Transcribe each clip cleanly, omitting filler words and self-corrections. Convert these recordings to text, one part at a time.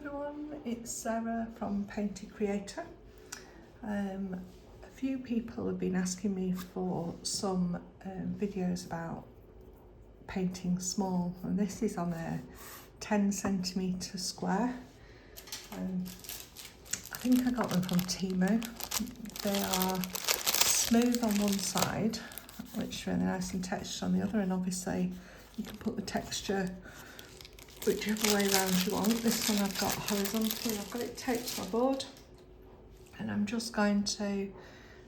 everyone, it's Sarah from Painted Creator. A few people have been asking me for some videos about painting small, and this is on a 10cm square. I think I got them from Temu. They are smooth on one side, which is really nice, and textured on the other, and obviously you can put the texture whichever way around you want. This one I've got horizontally, I've got it taped to my board, and I'm just going to,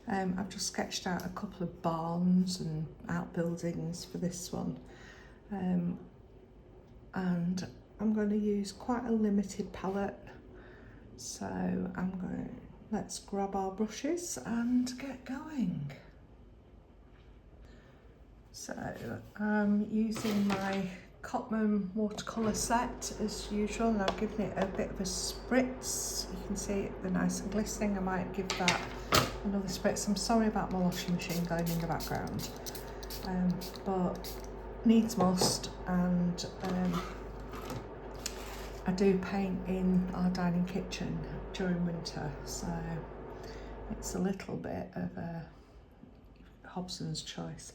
I've just sketched out a couple of barns and outbuildings for this one, and I'm going to use quite a limited palette, so let's grab our brushes and get going. So I'm using my Cotman watercolour set as usual, and I've given it a bit of a spritz. You can see it, they're nice and glistening. I might give that another spritz. I'm sorry about my washing machine going in the background, but needs must, and I do paint in our dining kitchen during winter, so it's a little bit of a Hobson's choice.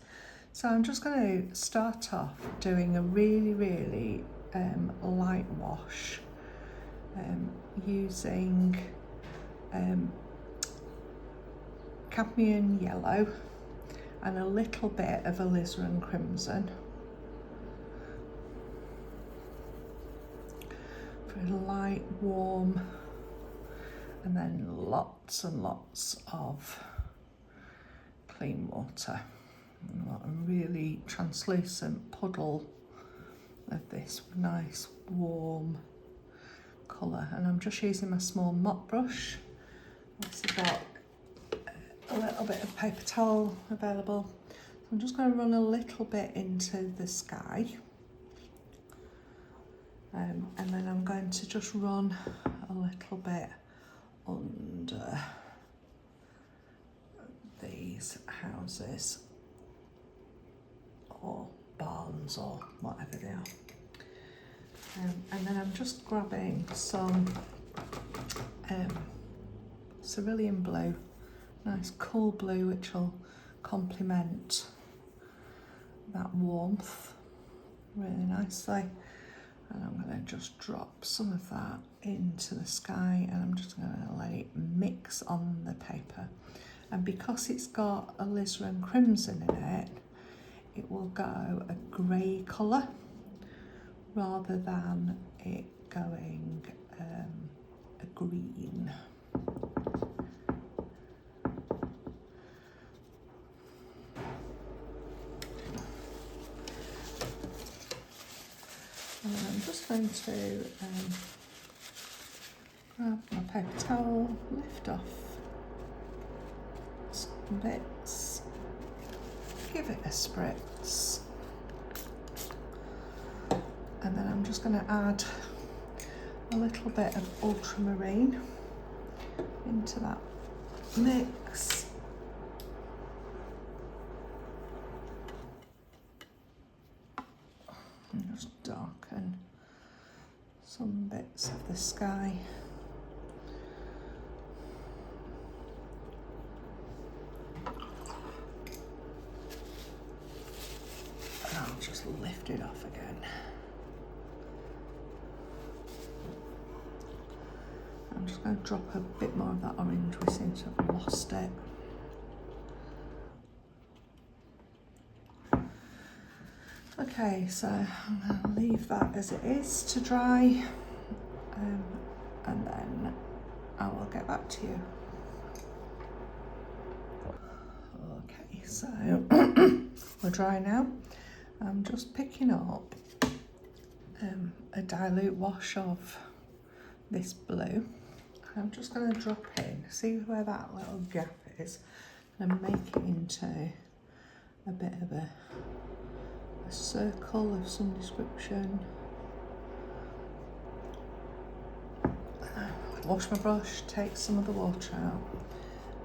So I'm just going to start off doing a really light wash using Cadmium Yellow and a little bit of Alizarin Crimson for a light, warm, and then lots and lots of clean water. A really translucent puddle of this nice warm colour, and I'm just using my small mop brush. I've got a little bit of paper towel available, so I'm just going to run a little bit into the sky, and then I'm going to just run a little bit under these houses or barns or whatever they are, and then I'm just grabbing some Cerulean Blue, nice cool blue, which will complement that warmth really nicely, and I'm going to just drop some of that into the sky, and I'm just going to let it mix on the paper. And because it's got Alizarin Crimson in it, it will go a grey colour rather than it going a green. And then I'm just going to grab my paper towel, lift off some bits, give it a spritz, and then I'm just going to add a little bit of Ultramarine into that mix. And just darken some bits of the sky. I'll just lift it off again. I'm just going to drop a bit more of that orange. We seem to have lost it. Okay, so I'm going to leave that as it is to dry, and then I will get back to you. Okay, so we're dry now. I'm just picking up a dilute wash of this blue. I'm just going to drop in, see where that little gap is, and make it into a bit of a circle of some description. Wash my brush, take some of the water out,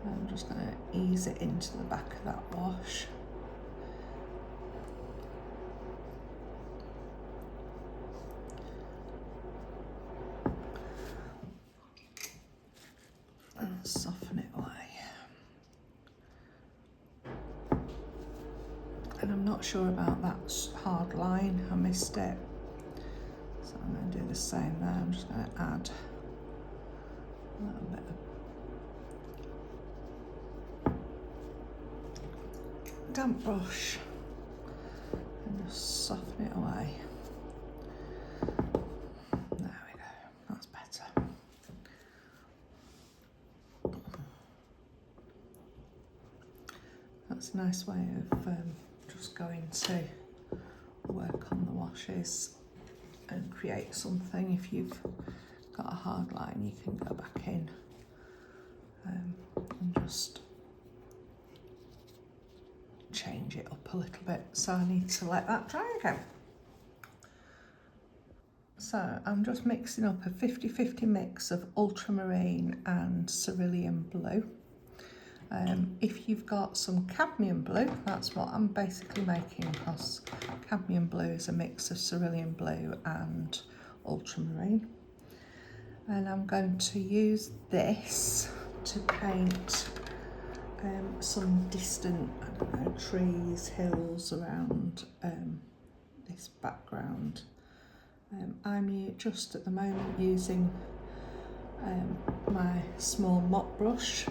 and I'm just going to ease it into the back of that wash. soften it away. And I'm not sure about that hard line, I missed it. So I'm going to do the same there. I'm just going to add a little bit of damp brush and just soften it away. There we go, that's better. That's a nice way of just going to work on the washes and create something. If you've got a hard line, you can go back in and just change it up a little bit. So I need to let that dry again. So I'm just mixing up a 50-50 mix of Ultramarine and Cerulean Blue. If you've got some Cadmium Blue, that's what I'm basically making, because Cadmium Blue is a mix of Cerulean Blue and Ultramarine. And I'm going to use this to paint some distant, I don't know, trees, hills around this background. I'm just at the moment using my small mop brush.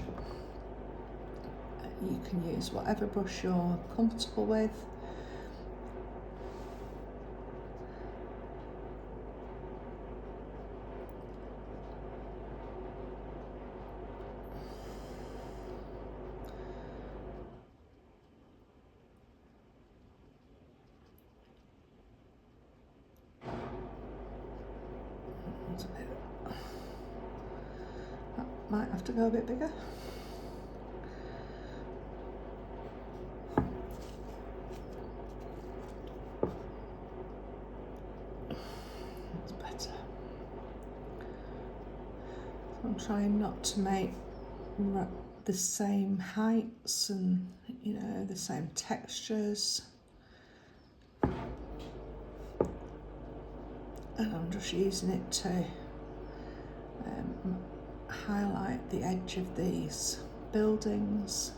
You can use whatever brush you're comfortable with. That might have to go a bit bigger. I'm trying not to make the same heights and, you know, the same textures. And I'm just using it to highlight the edge of these buildings.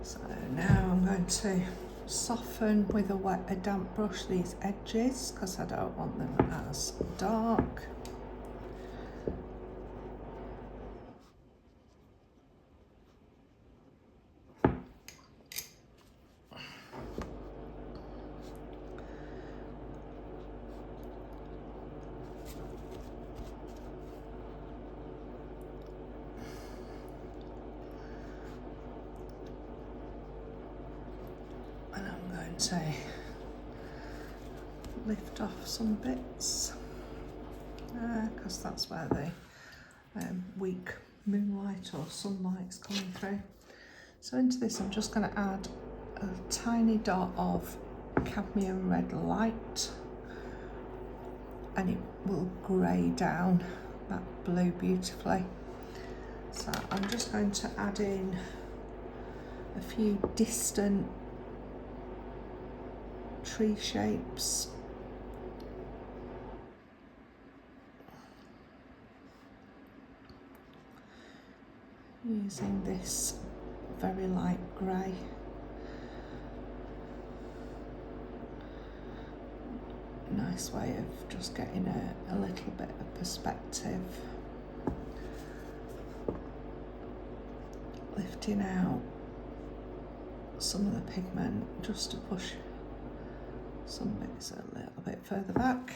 So now I'm going to soften with a damp brush these edges, because I don't want them as dark. To lift off some bits because that's where the weak moonlight or sunlight's coming through. So into this I'm just going to add a tiny dot of cadmium red light, and it will grey down that blue beautifully. So I'm just going to add in a few distant tree shapes. Using this very light grey. Nice way of just getting a little bit of perspective. Lifting out some of the pigment just to push some bits a little bit further back.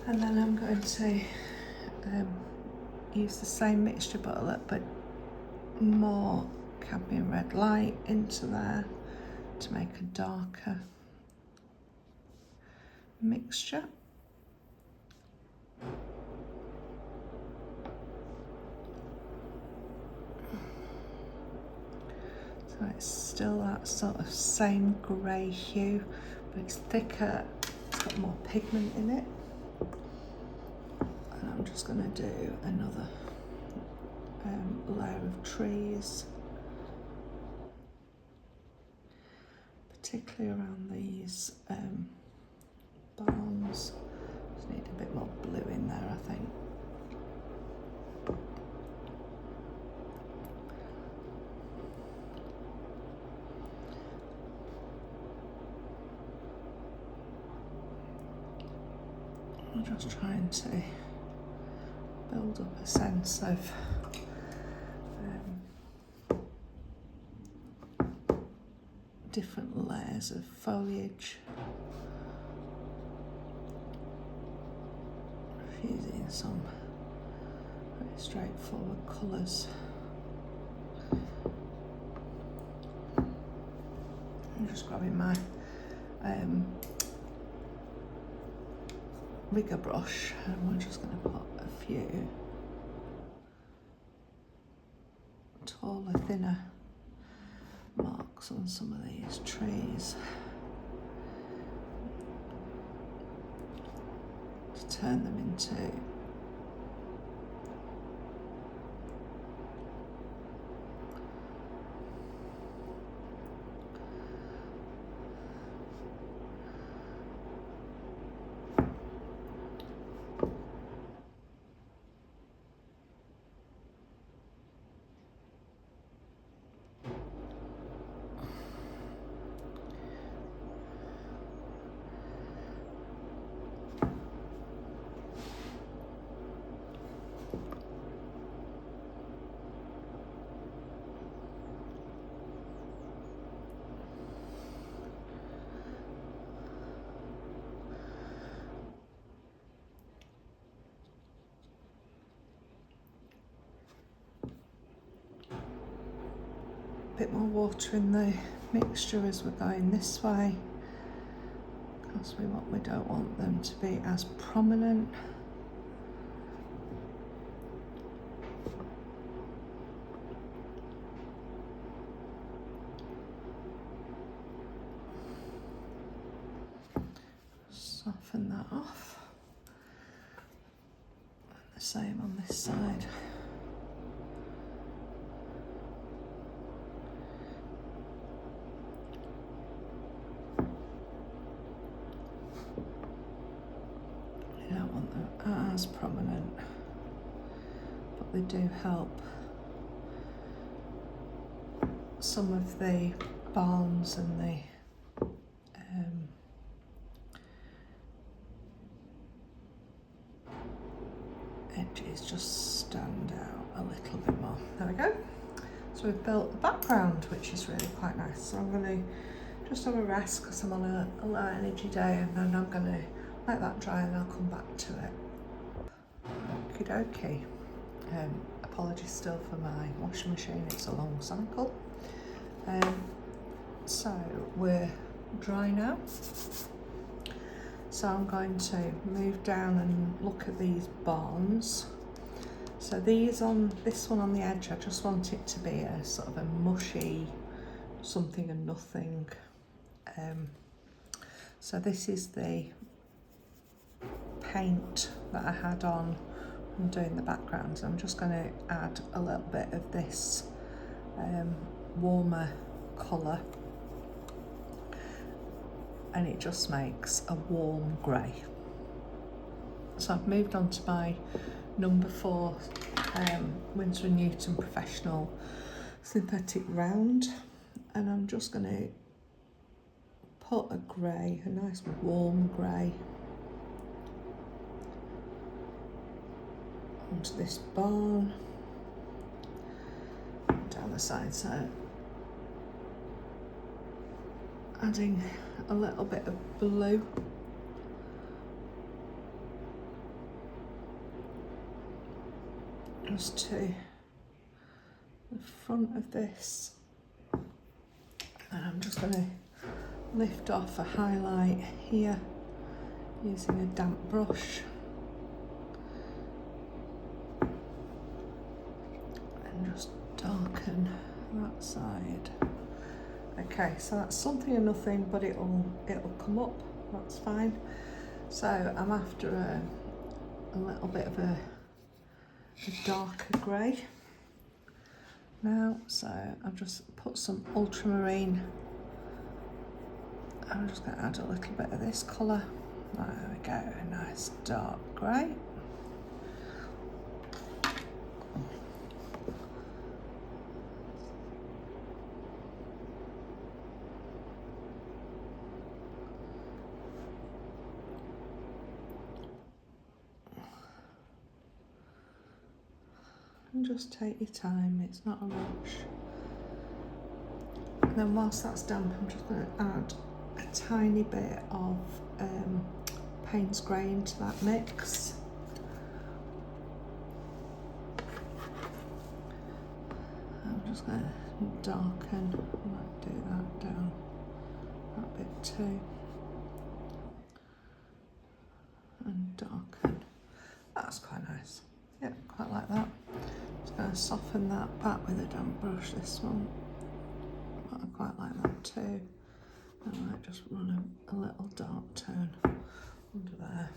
And then I'm going to use the same mixture but a little bit more cadmium red light into there to make a darker mixture. So it's still that sort of same grey hue, but it's thicker, it's got more pigment in it. And I'm just going to do another layer of trees, particularly around these barns. Just need a bit more blue in there, I think. I'm just trying to build up a sense of different layers of foliage, using some very straightforward colours. I'm just grabbing my rigger brush and we're just going to put a few taller, thinner marks on some of these trees to turn them into bit more water in the mixture as we're going this way, because we don't want them to be as prominent. Soften that off. And the same on this side. As prominent, but they do help some of the barns and the edges just stand out a little bit more. There we go. So we've built the background, which is really quite nice. So I'm going to just have a rest because I'm on a low energy day, and then I'm going to let that dry and I'll come back to it. Okie dokie. Apologies still for my washing machine, it's a long cycle. So we're dry now. So I'm going to move down and look at these barns. So this one on the edge, I just want it to be a sort of a mushy something and nothing. So this is the paint that I had on from doing the background. So I'm just going to add a little bit of this warmer colour, and it just makes a warm grey. So I've moved on to my number 4 Windsor and Newton Professional Synthetic Round, and I'm just going to put a grey, a nice warm grey, onto this barn, down the side, so adding a little bit of blue. Just to the front of this, and I'm just going to lift off a highlight here using a damp brush and just darken that side. Okay, so that's something and nothing, but it'll come up, that's fine. So I'm after a little bit of a darker grey now, so I've just put some ultramarine. I'm just going to add a little bit of this colour. There we go, a nice dark grey. And just take your time, it's not a rush. And then whilst that's damp, I'm just going to add a tiny bit of Payne's Grey into that mix. I'm just going to darken, I might do that down that bit too. And darken, that's quite nice. Yeah, quite like that. Just going to soften that back with a damp brush, this one. But I quite like that too. I might just run a little dark tone under there.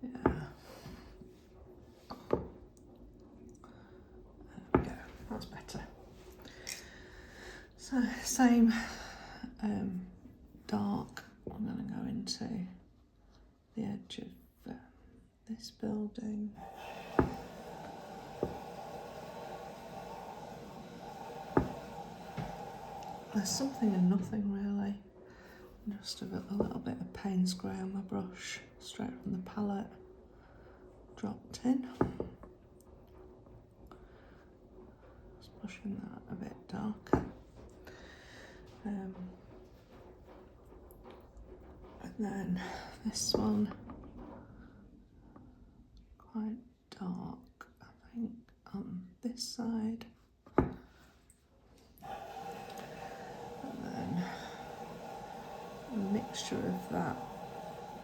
Yeah. There we go, that's better. So same dark, I'm going to go into the edge of this building. There's something and nothing really. Just a little bit of Payne's Grey on my brush, straight from the palette, dropped in. Just pushing that a bit darker. And then this one, quite dark, I think, on this side. A mixture of that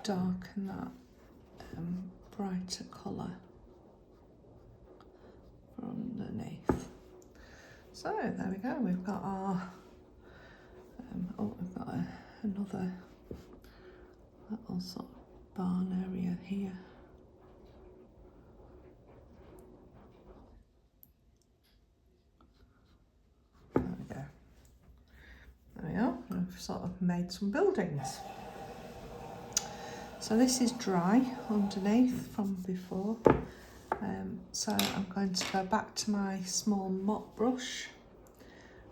dark and that brighter colour from underneath. So there we go, we've got our, we've got another little sort of barn area here. There we go. There we are, we've sort of made some buildings. So this is dry underneath from before. So I'm going to go back to my small mop brush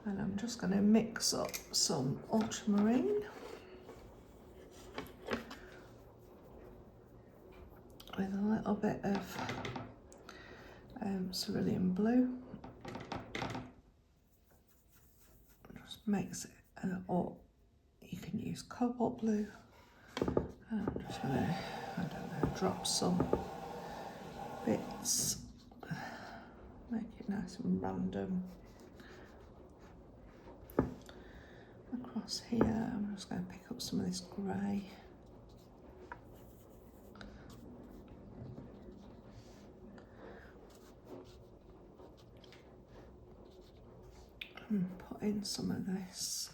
and I'm just going to mix up some ultramarine with a little bit of cerulean blue. Just mix it, or you can use cobalt blue. And I'm just going to, I don't know, drop some bits, make it nice and random. Across here, I'm just going to pick up some of this grey. And put in some of this,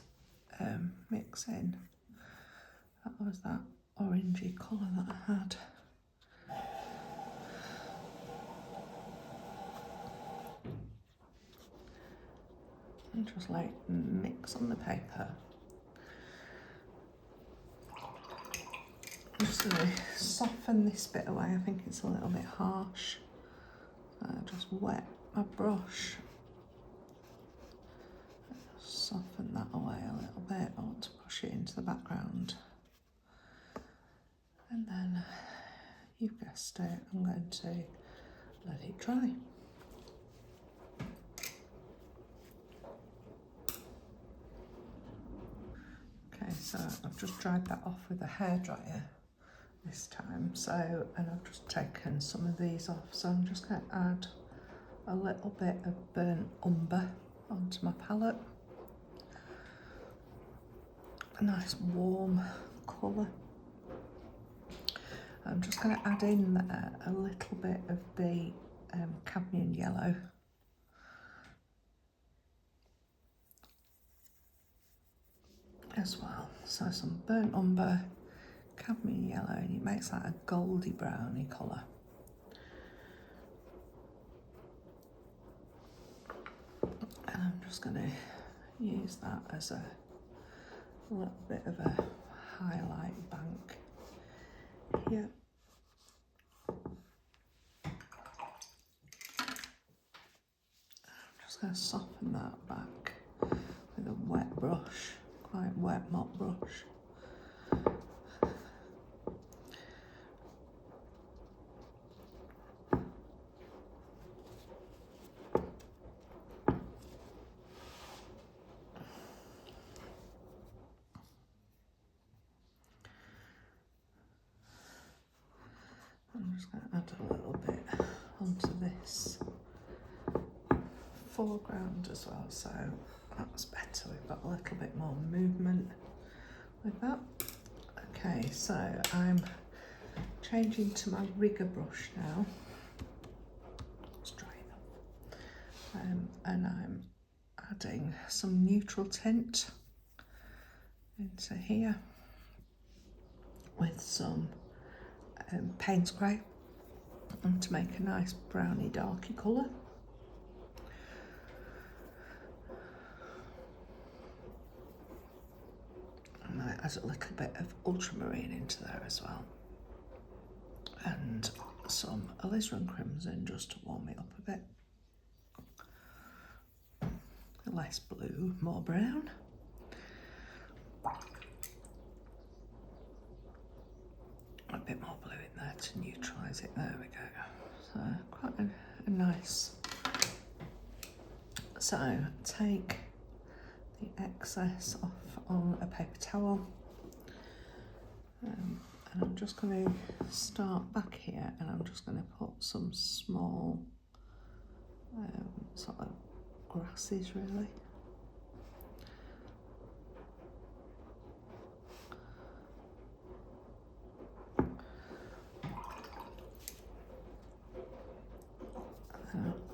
mix in. That was that orangey colour that I had. And just like mix on the paper. I'm just going to soften this bit away, I think it's a little bit harsh. Just wet my brush. Soften that away a little bit. I want to push it into the background. And then, you've guessed it, I'm going to let it dry. Okay, so I've just dried that off with a hairdryer this time. So, and I've just taken some of these off. So I'm just going to add a little bit of burnt umber onto my palette. A nice warm colour. I'm just going to add in a little bit of the cadmium yellow. As well, so some burnt umber, cadmium yellow, and it makes that a goldy browny colour. And I'm just going to use that as a little bit of a highlight bank here. I'm just going to soften that back with a wet brush, quite wet mop brush. I'm just going to add a little bit onto this foreground as well, so that's better. We've got a little bit more movement with that. Okay, so I'm changing to my rigger brush now. It's dry enough. And I'm adding some neutral tint into here with some Payne's grey, and to make a nice browny darky colour. I might add a little bit of ultramarine into there as well, and some Alizarin Crimson just to warm it up a bit. Less blue, more brown. A bit more blue in there to neutralise it. There we go. So quite a nice. So take the excess off on a paper towel, and I'm just going to start back here, and I'm just going to put some small sort of grasses really.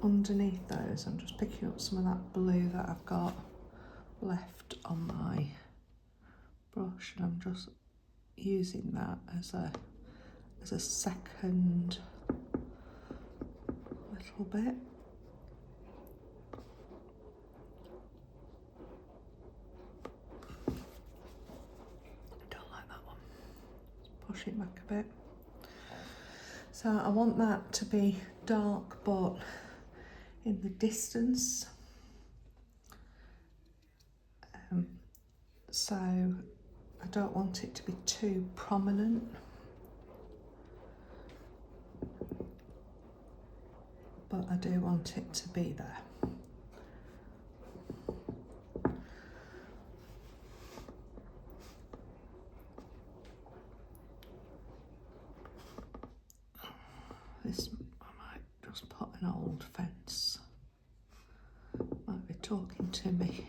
Underneath those, I'm just picking up some of that blue that I've got left on my brush, and I'm just using that as a second little bit. Don't like that one. Just push it back a bit. So I want that to be dark, but in the distance. So I don't want it to be too prominent. But I do want it to be there. This, I might just put an old fence. Might be talking to me.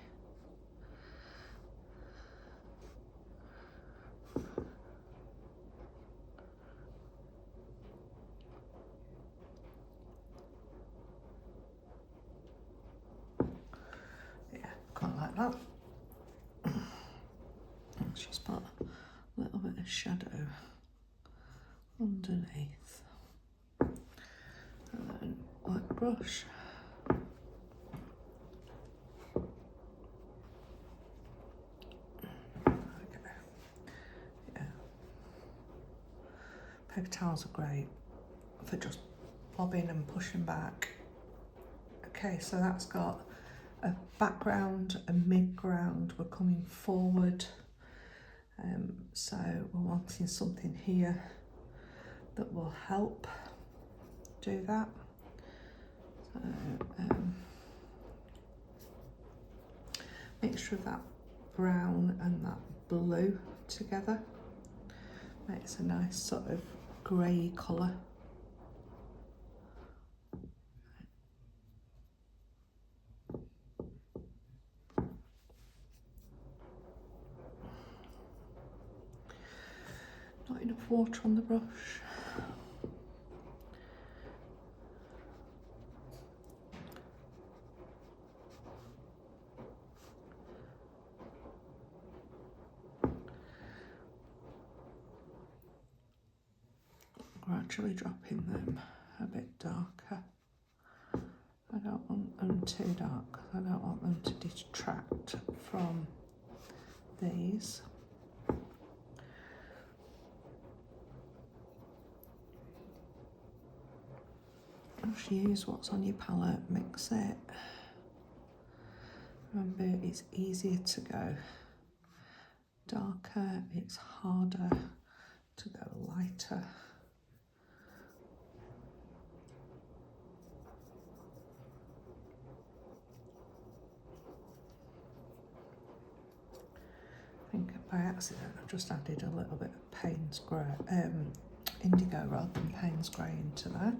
Yeah, quite like that. Let's just put a little bit of shadow underneath. And then white brush. Paper towels are great for just bobbing and pushing back. Okay, so that's got a background, a mid-ground, we're coming forward. So we're wanting something here that will help do that. So, mixture of that brown and that blue together makes a nice sort of grey colour. water on the brush. Gradually dropping them a bit darker. I don't want them too dark because I don't want them to detract from these. Just use what's on your palette, mix it. Remember, it's easier to go darker, it's harder to go lighter. I think by accident I've just added a little bit of Payne's grey, indigo rather than Payne's grey into there.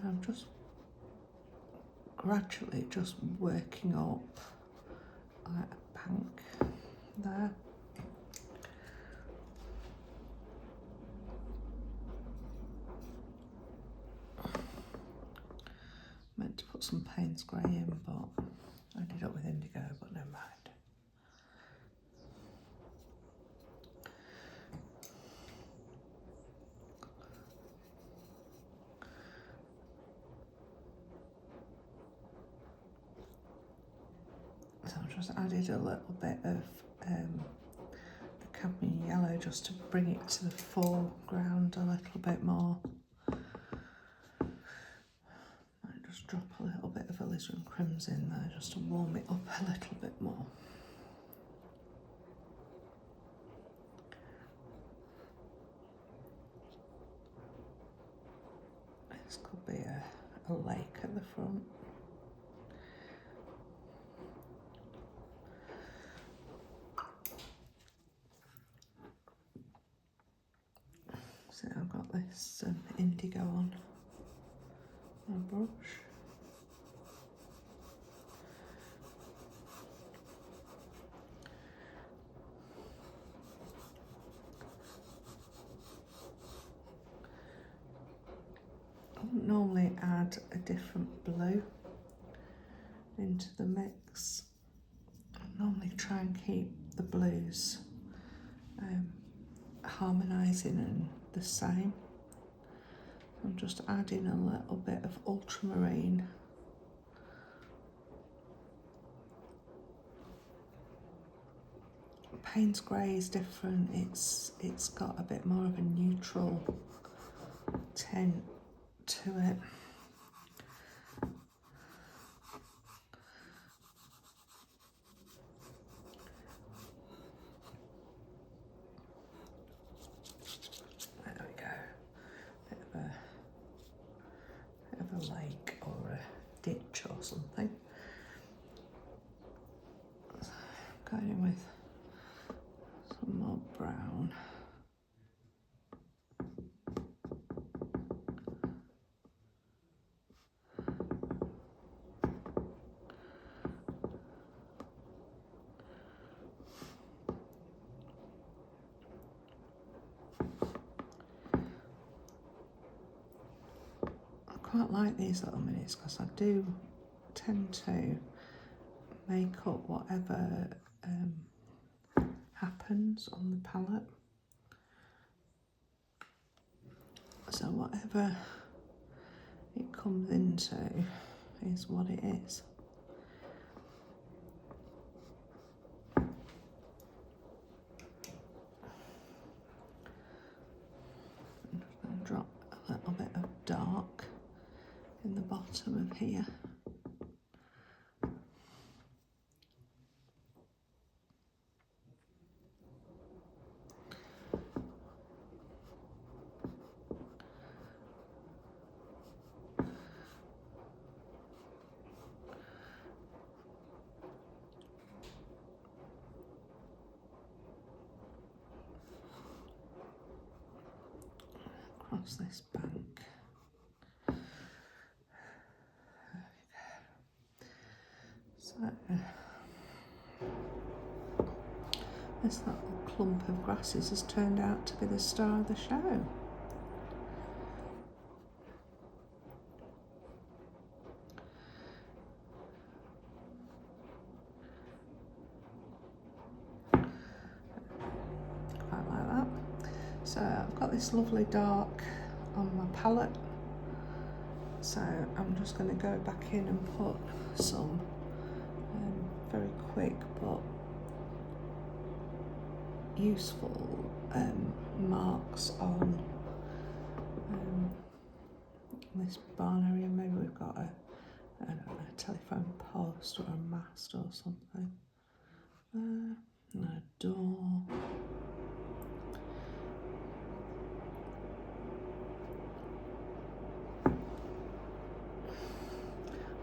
I'm just gradually just working up like a bank there. Meant to put some Payne's grey in, but I ended up with indigo, but never mind. So I've just added a little bit of the Cadmium Yellow just to bring it to the foreground a little bit more. I just drop a little bit of Alizarin Crimson in there just to warm it up a little bit more. This could be a lake at the front. So I've got this indigo on my brush. I wouldn't normally add a different blue into the mix. I normally try and keep the blues harmonising and the same. I'm just adding a little bit of ultramarine. Payne's grey is different. It's got a bit more of a neutral tint to it. There we go. Bit of a lake or a ditch or something. Going in with some more brown. I quite like these little minis because I do tend to make up whatever happens on the palette. So whatever it comes into is what it is. I'm just going to drop a little bit of dark in the bottom of here. across this bank. So this little clump of grasses has turned out to be the star of the show. Quite like that. So I've got this lovely dark on my palette, so I'm just going to go back in and put some very quick but useful marks on this barn area. Maybe we've got a, I don't know, a telephone post or a mast or something. And a door.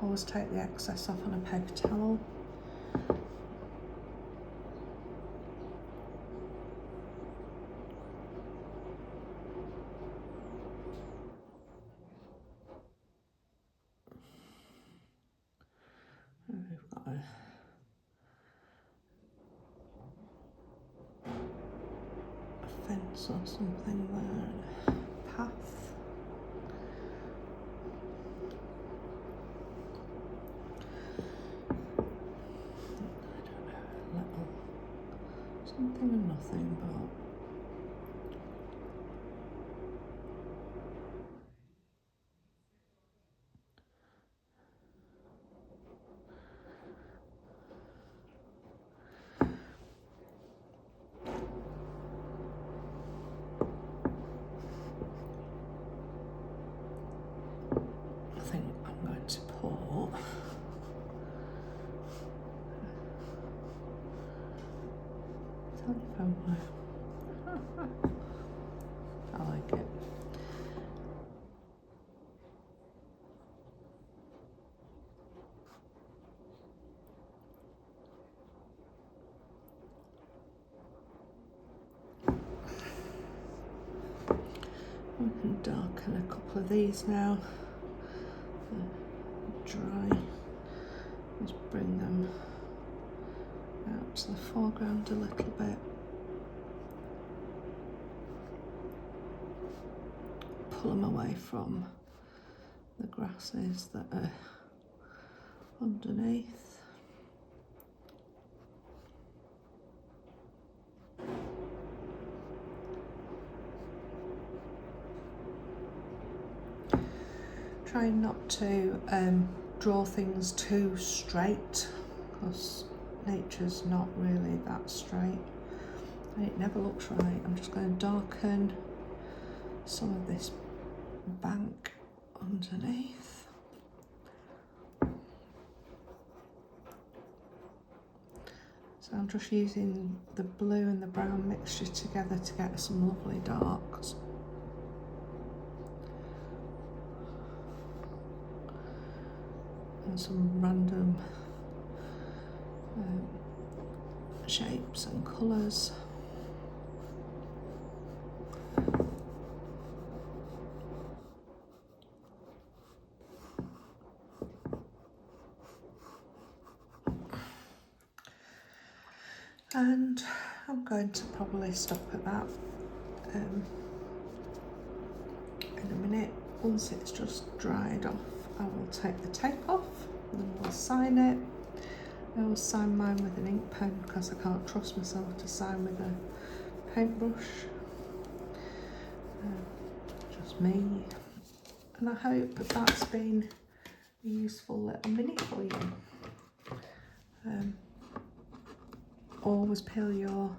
Always take the excess off on a paper towel. We've got a fence or something there, a path. Something and nothing, but I think I'm going to pour telephone wire. I like it. We can darken a couple of these now. Dry. Just bring them out to the foreground a little bit. Pull them away from the grasses that are underneath. Try not to draw things too straight, because nature's not really that straight and it never looks right. I'm just going to darken some of this bank underneath. So I'm just using the blue and the brown mixture together to get some lovely darks. And some random shapes and colours. And I'm going to probably stop at that in a minute. Once it's just dried off, I will take the tape off and we'll sign it. I always sign mine with an ink pen because I can't trust myself to sign with a paintbrush. Just me. And I hope that's been a useful little mini for you. Always peel your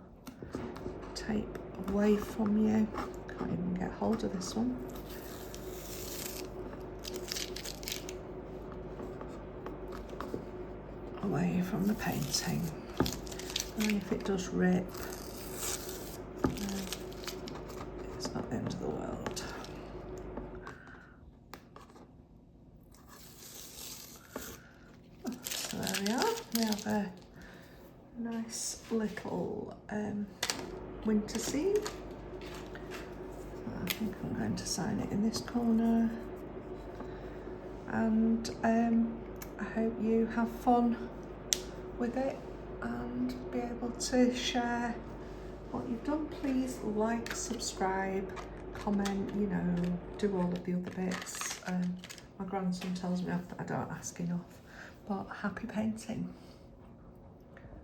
tape away from you. Can't even get hold of this one. Away from the painting. And if it does rip, it's not the end of the world. So there we are. We have a nice little winter scene. think I'm going to sign it in this corner. And I hope you have fun with it and be able to share what you've done. Please like, subscribe, comment, you know, do all of the other bits. My grandson tells me off that I don't ask enough, but happy painting.